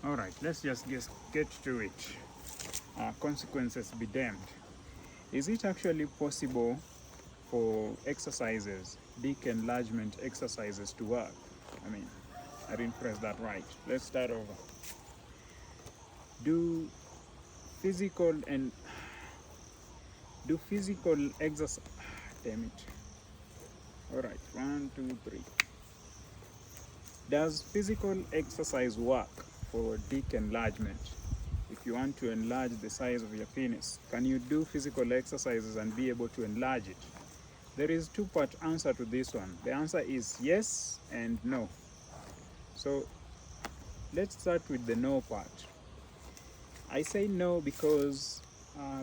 All right, let's just get to it. Consequences be damned. Is it actually possible for exercises, dick enlargement exercises, to work? I mean, I didn't press that right. Let's start over. Do physical and do physical exercise? Damn it. All right, 1, 2, 3. Does physical exercise work for dick enlargement? If you want to enlarge the size of your penis, can you do physical exercises and be able to enlarge it? There is two-part answer to this one. The answer is yes and no. So let's start with the no part. I say no because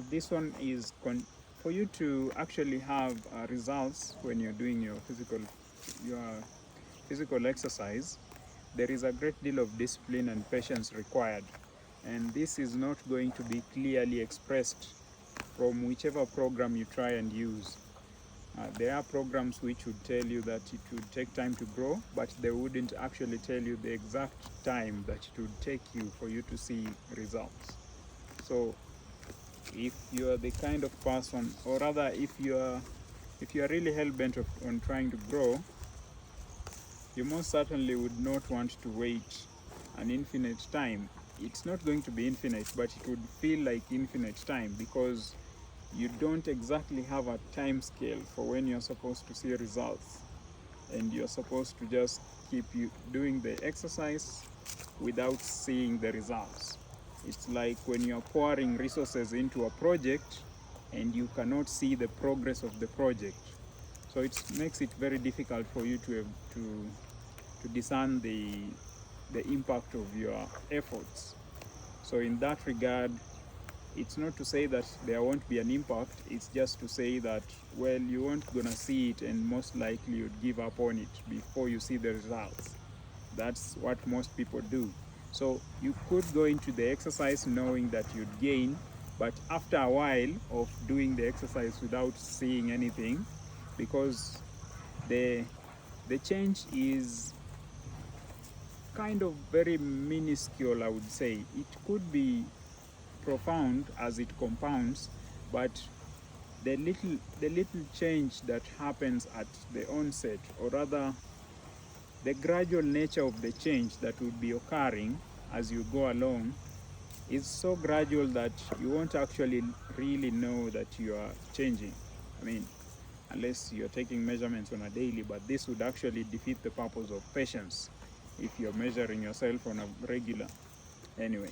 this one is for you to actually have results when you're doing your physical exercise. There is a great deal of discipline and patience required, and this is not going to be clearly expressed from whichever program you try and use. There are programs which would tell you that it would take time to grow, but they wouldn't actually tell you the exact time that it would take you for you to see results. So if you are the kind of person, or rather if you are really hell-bent on trying to grow, you most certainly would not want to wait an infinite time. It's not going to be infinite, but it would feel like infinite time, because you don't exactly have a time scale for when you're supposed to see results, and you're supposed to just keep doing the exercise without seeing the results. It's like when you're pouring resources into a project and you cannot see the progress of the project. So it makes it very difficult for you to discern the impact of your efforts. So in that regard, it's not to say that there won't be an impact, it's just to say that, well, you won't gonna see it, and most likely you'd give up on it before you see the results. That's what most people do. So you could go into the exercise knowing that you'd gain, but after a while of doing the exercise without seeing anything, because the change is kind of very minuscule, I would say. It could be profound as it compounds, but the little change that happens at the onset, or rather the gradual nature of the change that would be occurring as you go along, is so gradual that you won't actually really know that you are changing. I mean, unless you're taking measurements on a daily, but this would actually defeat the purpose of patience if you're measuring yourself on a regular. Anyway.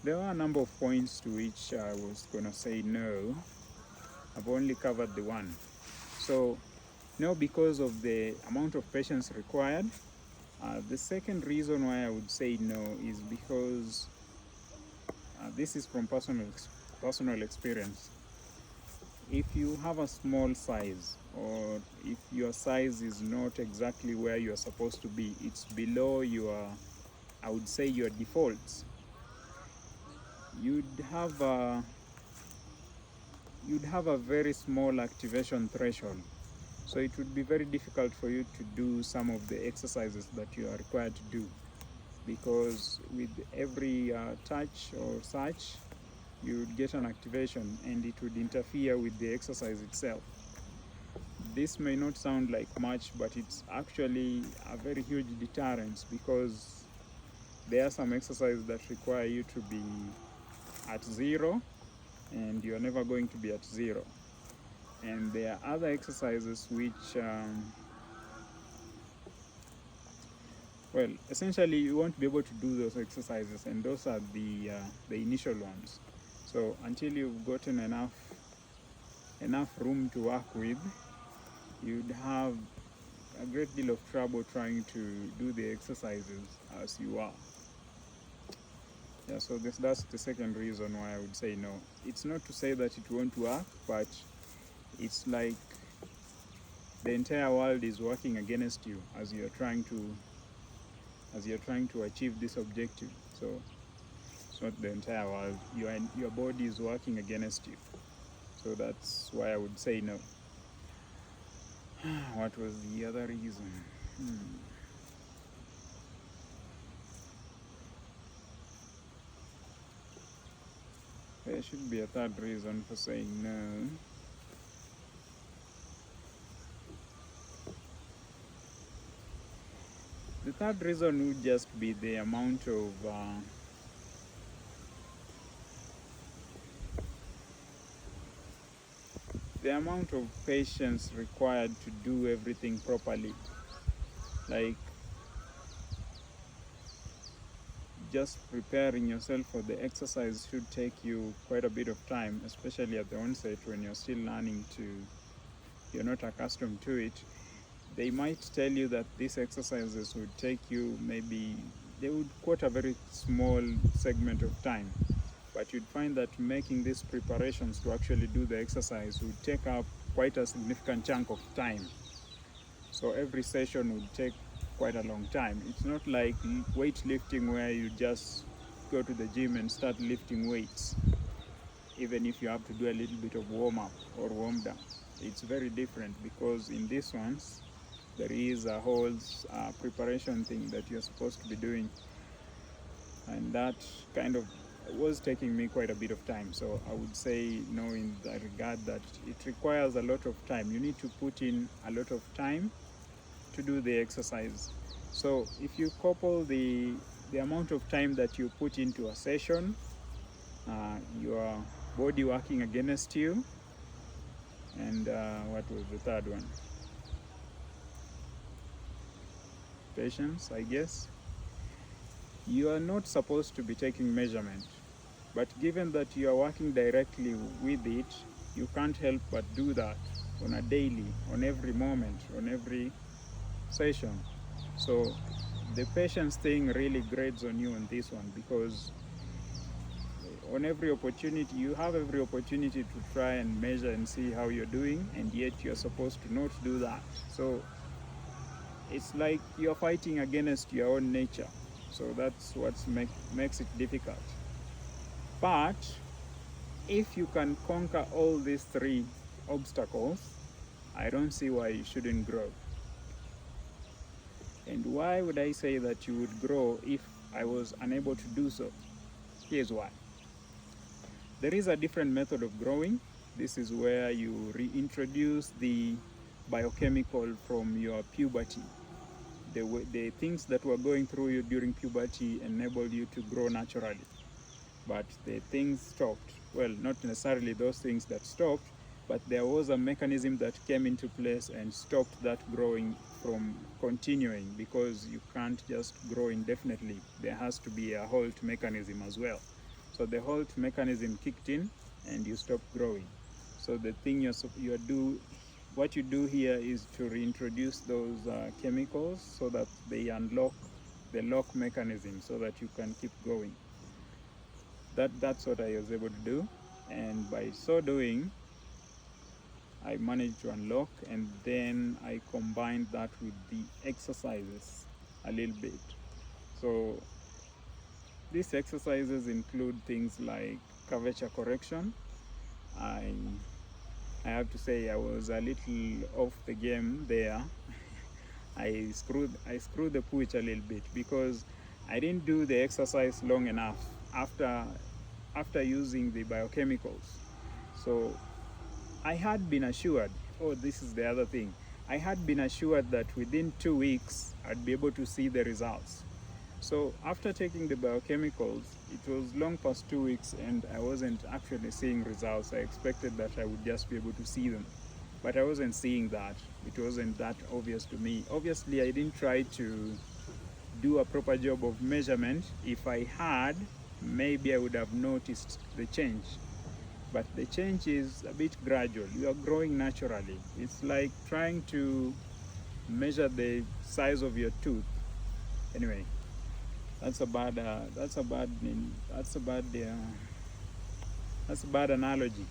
There are a number of points to which I was going to say no. I've only covered the one. So, no, because of the amount of patience required. The second reason why I would say no is because this is from personal experience. If you have a small size, or if your size is not exactly where you're supposed to be, it's below your, I would say, your defaults, you'd have a very small activation threshold. So it would be very difficult for you to do some of the exercises that you are required to do, because with every touch or such, you would get an activation and it would interfere with the exercise itself. This may not sound like much, but it's actually a very huge deterrent, because there are some exercises that require you to be at zero, and you're never going to be at zero. And there are other exercises which, well, essentially you won't be able to do those exercises, and those are the initial ones. So until you've gotten enough room to work with, you'd have a great deal of trouble trying to do the exercises as you are. Yeah, so that's the second reason why I would say no. It's not to say that it won't work, but it's like the entire world is working against you as you're trying to achieve this objective. So it's not the entire world. Your body is working against you. So that's why I would say no. What was the other reason? There should be a third reason for saying no. The third reason would just be the amount of patience required to do everything properly. Like just preparing yourself for the exercise should take you quite a bit of time, especially at the onset when you're still learning you're not accustomed to it. They might tell you that these exercises would take you they would quote a very small segment of time, but you'd find that making these preparations to actually do the exercise would take up quite a significant chunk of time. So every session would take quite a long time. It's not like weightlifting where you just go to the gym and start lifting weights, even if you have to do a little bit of warm-up or warm-down. It's very different because in these ones, there is a whole preparation thing that you're supposed to be doing. And that kind of was taking me quite a bit of time. So I would say no in that regard, that it requires a lot of time. You need to put in a lot of time to do the exercise. So if you couple the amount of time that you put into a session, your body working against you, and what was the third one? Patience, I guess. You are not supposed to be taking measurement, but given that you are working directly with it, you can't help but do that on a daily, on every moment, on every session. So the patience thing really grades on you on this one, because on every opportunity, you have every opportunity to try and measure and see how you're doing, and yet you're supposed to not do that. So it's like you're fighting against your own nature. So that's what makes it difficult. But if you can conquer all these three obstacles, I don't see why you shouldn't grow. And why would I say that you would grow if I was unable to do so? Here's why. There is a different method of growing. This is where you reintroduce the biochemical from your puberty. The things that were going through you during puberty enabled you to grow naturally. But the things stopped. Well, not necessarily those things that stopped, but there was a mechanism that came into place and stopped that growing from continuing, because you can't just grow indefinitely. There has to be a halt mechanism as well. So the halt mechanism kicked in and you stopped growing. So the thing what you do here is to reintroduce those chemicals so that they unlock the lock mechanism so that you can keep going. That's what I was able to do, and by so doing, I managed to unlock, and then I combined that with the exercises a little bit. So these exercises include things like curvature correction. I have to say I was a little off the game there. I screwed the pooch a little bit because I didn't do the exercise long enough after using the biochemicals. So I had been assured, this is the other thing, I had been assured that within 2 weeks I'd be able to see the results. So after taking the biochemicals, it was long past 2 weeks and I wasn't actually seeing results. I expected that I would just be able to see them, but I wasn't seeing that. It wasn't that obvious to me. Obviously, I didn't try to do a proper job of measurement. If I had, maybe I would have noticed the change. But the change is a bit gradual. You are growing naturally. It's like trying to measure the size of your tooth. Anyway, that's a bad analogy.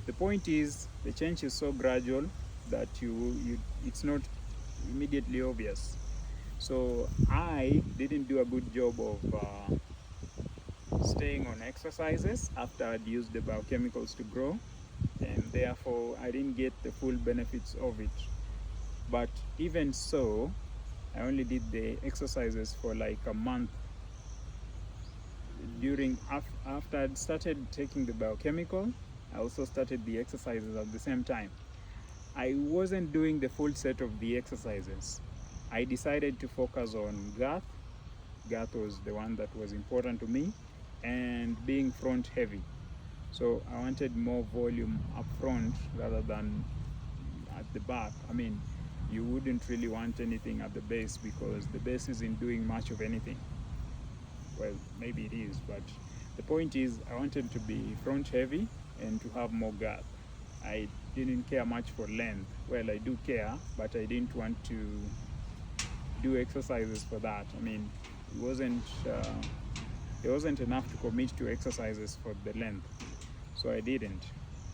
The point is, the change is so gradual that it's not immediately obvious. So I didn't do a good job of staying on exercises after I'd used the biochemicals to grow, and therefore I didn't get the full benefits of it. But even so, I only did the exercises for like a month. After I'd started taking the biochemical, I also started the exercises at the same time. I wasn't doing the full set of the exercises. I decided to focus on Girth. Girth was the one that was important to me, and being front heavy. So I wanted more volume up front rather than at the back. I mean, you wouldn't really want anything at the base because the base isn't doing much of anything. Well, maybe it is, but the point is I wanted to be front heavy and to have more girth. I didn't care much for length. Well, I do care, but I didn't want to do exercises for that. I mean, it wasn't enough to commit to exercises for the length, so I didn't.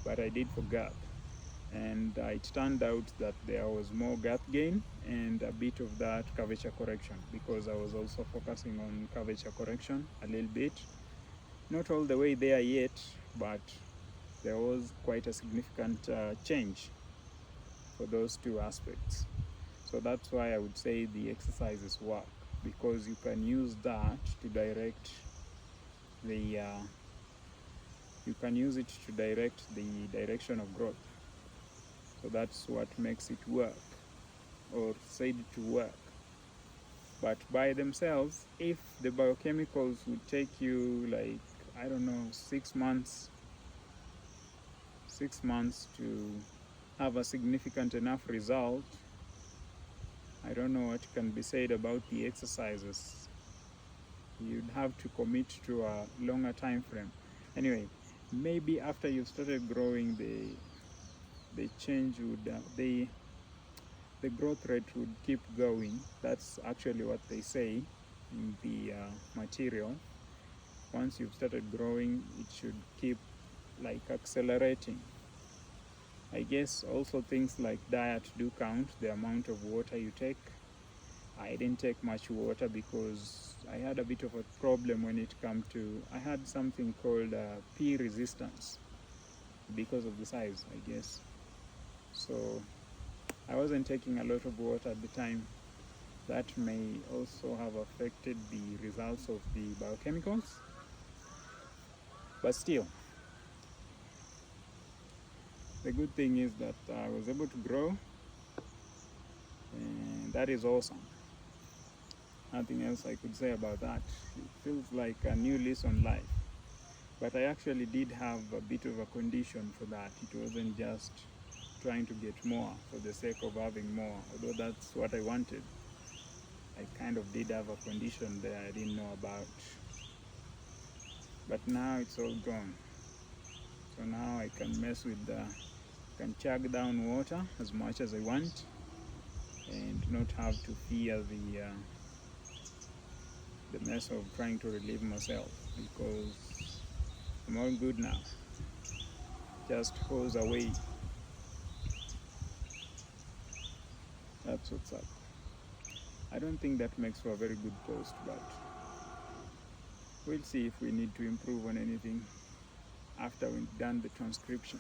But I did for girth, and it turned out that there was more girth gain and a bit of that curvature correction, because I was also focusing on curvature correction a little bit. Not all the way there yet, but there was quite a significant change for those two aspects. So that's why I would say the exercises work, because you can use that to direct the direction of growth. So that's what makes it work, or said to work. But by themselves, if the biochemicals would take you like, I don't know, 6 months to have a significant enough result, I don't know what can be said about the exercises. You'd have to commit to a longer time frame. Anyway, maybe after you've started growing, the change would the growth rate would keep going. That's actually what they say in the material. Once you've started growing, it should keep like accelerating. I guess also things like diet do count, the amount of water you take. I didn't take much water because I had a bit of a problem when it came to, I had something called P resistance because of the size, I guess. So I wasn't taking a lot of water at the time. That may also have affected the results of the biochemicals. But still, the good thing is that I was able to grow, and that is awesome. Nothing else I could say about that. It feels like a new lease on life. But I actually did have a bit of a condition for that. It wasn't just trying to get more for the sake of having more, although that's what I wanted. I kind of did have a condition there I didn't know about. But now it's all gone. So now I can mess with can chug down water as much as I want and not have to fear the mess of trying to relieve myself, because I'm all good now. Just hose away. That's what's up. I don't think that makes for a very good post, but we'll see if we need to improve on anything after we've done the transcription.